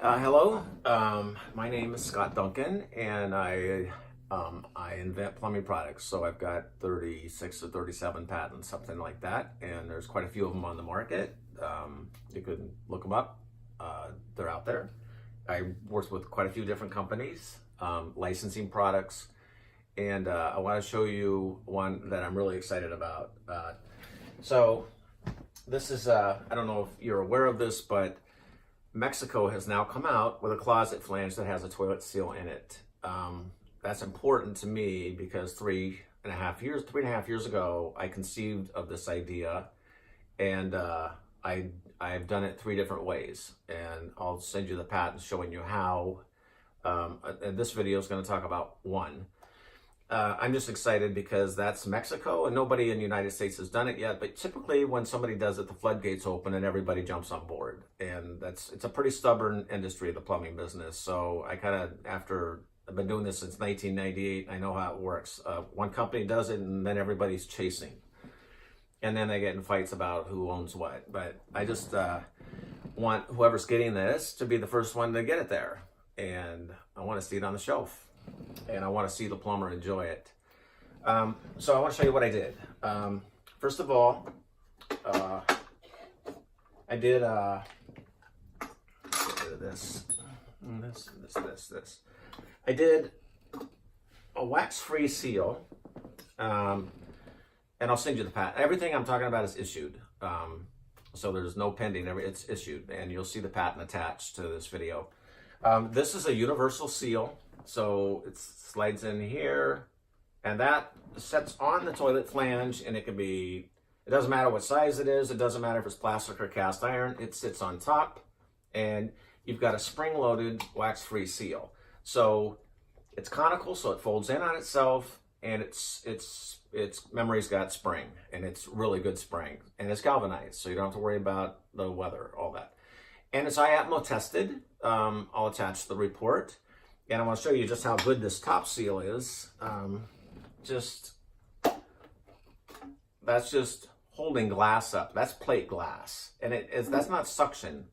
Hello, my name is Scott Duncan, and I invent plumbing products. So I've got 36 or 37 patents, something like that, and there's quite a few of them on the market. You can look them up; they're out there. I work with quite a few different companies, licensing products, and I want to show you one that I'm really excited about. So this is I don't know if you're aware of this, but Mexico has now come out with a closet flange that has a toilet seal in it. That's important to me because three and a half years ago, I conceived of this idea, and I've done it 3 different ways, and I'll send you the patents showing you how. And this video is going to talk about one. I'm just excited because that's Mexico and nobody in the United States has done it yet. But typically when somebody does it, the floodgates open and everybody jumps on board. And it's a pretty stubborn industry, the plumbing business. So I've been doing this since 1998. I know how it works. One company does it and then everybody's chasing. And then they get in fights about who owns what. But I just want whoever's getting this to be the first one to get it there. And I want to see it on the shelf. And I want to see the plumber enjoy it. So I want to show you what I did. First of all, I did get rid of this. I did a wax-free seal, and I'll send you the patent. Everything I'm talking about is issued, so there's no pending. It's issued, and you'll see the patent attached to this video. This is a universal seal. So it slides in here, and that sets on the toilet flange, and it doesn't matter what size it is, it doesn't matter if it's plastic or cast iron, it sits on top, and you've got a spring-loaded wax-free seal. So it's conical, so it folds in on itself, and its memory's got spring, and it's really good spring, and it's galvanized, so you don't have to worry about the weather, all that. And it's IAPMO tested. I'll attach the report. And I want to show you just how good this top seal is. That's just holding glass up. That's plate glass. And that's not suction.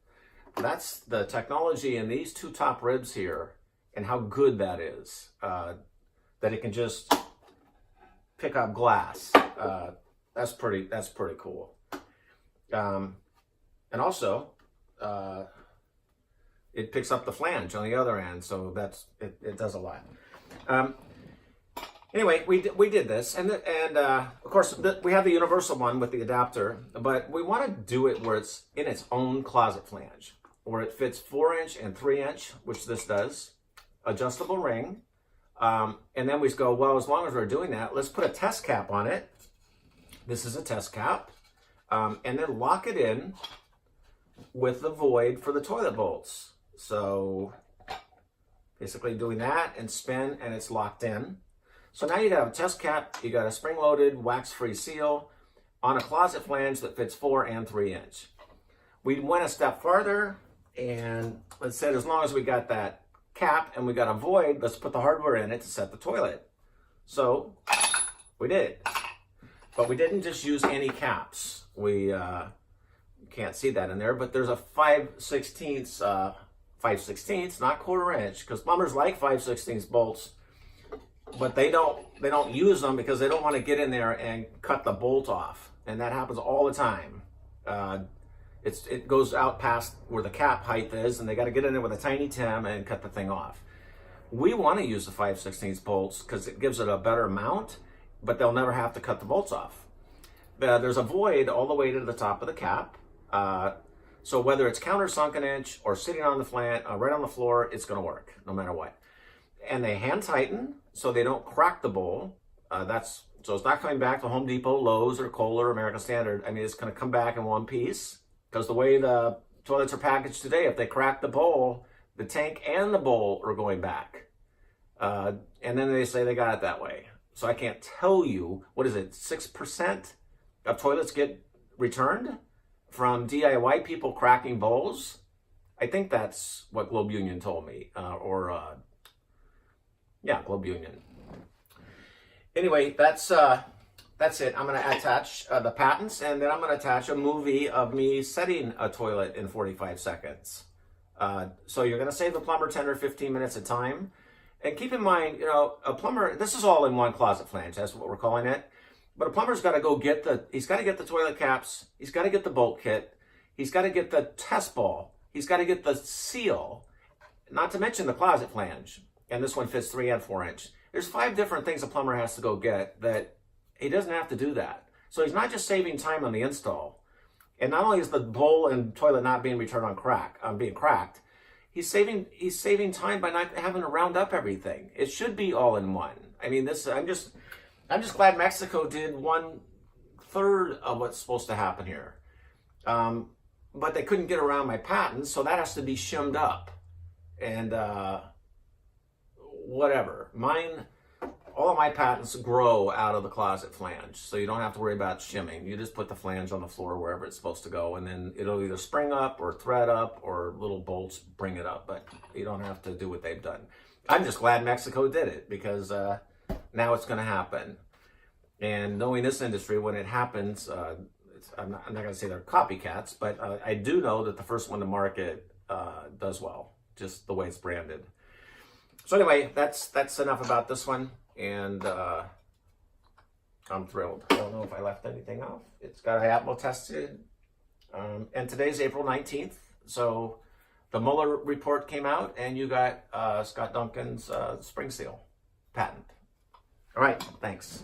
That's the technology in these 2 top ribs here and how good that is. That it can just pick up glass. That's pretty cool. And also, it picks up the flange on the other end, so it does a lot. Anyway, we did this, and of course we have the universal one with the adapter, but we want to do it where it's in its own closet flange, where it fits 4-inch and 3-inch, which this does, adjustable ring, and then we go, well, as long as we're doing that, let's put a test cap on it. This is a test cap, and then lock it in with the void for the toilet bolts. So basically doing that and spin, and it's locked in. So now you have a test cap, you got a spring-loaded wax-free seal on a closet flange that fits 4 and 3-inch. We went a step farther and let's say as long as we got that cap and we got a void, let's put the hardware in it to set the toilet. So we did, but we didn't just use any caps. We can't see that in there, but there's a 5/16, not 1/4 inch, because plumbers like 5/16 bolts, but they don't use them because they don't want to get in there and cut the bolt off, and that happens all the time. It goes out past where the cap height is, and they got to get in there with a tiny TEM and cut the thing off. We want to use the 5/16 bolts because it gives it a better mount, but they'll never have to cut the bolts off. There's a void all the way to the top of the cap. So whether it's countersunk 1-inch or sitting on the flange, right on the floor, it's going to work no matter what. And they hand tighten so they don't crack the bowl. So it's not coming back to Home Depot, Lowe's, or Kohler, American Standard. I mean, it's going to come back in one piece because the way the toilets are packaged today, if they crack the bowl, the tank and the bowl are going back. And then they say they got it that way. So I can't tell you, what is it, 6% of toilets get returned from DIY people cracking bowls? I think that's what Globe Union told me, yeah, Globe Union. Anyway, that's it. I'm going to attach the patents, and then I'm going to attach a movie of me setting a toilet in 45 seconds. So you're going to save the plumber 10 or 15 minutes of time. And keep in mind, you know, a plumber, this is all in one closet flange. That's what we're calling it. But a plumber's got to go get he's got to get the toilet caps. He's got to get the bolt kit. He's got to get the test ball. He's got to get the seal, not to mention the closet flange. And this one fits 3 and 4 inch. There's 5 different things a plumber has to go get that he doesn't have to do that. So he's not just saving time on the install. And not only is the bowl and toilet not being returned on being cracked, he's saving time by not having to round up everything. It should be all in one. I mean, I'm just glad Mexico did 1/3 of what's supposed to happen here. But they couldn't get around my patents, so that has to be shimmed up. And whatever. All of my patents grow out of the closet flange, so you don't have to worry about shimming. You just put the flange on the floor wherever it's supposed to go, and then it'll either spring up or thread up or little bolts bring it up, but you don't have to do what they've done. I'm just glad Mexico did it, because now it's going to happen. And knowing this industry, when it happens, I'm not going to say they're copycats, but I do know that the first one to market does well, just the way it's branded. So anyway, that's enough about this one, and I'm thrilled. I don't know if I left anything off. It's got atmo tested, and today's April 19th, so the Mueller report came out, and you got Scott Duncan's spring seal patent. All right, thanks.